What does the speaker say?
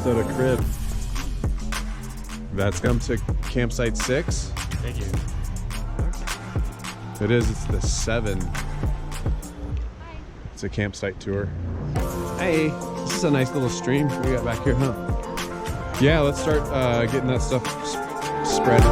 Minnesota crib. That's come to campsite 6. Thank you. It is, it's the 7. It's a campsite tour. Hey, this is a nice little stream we got back here, huh? Yeah, let's start getting that stuff spread.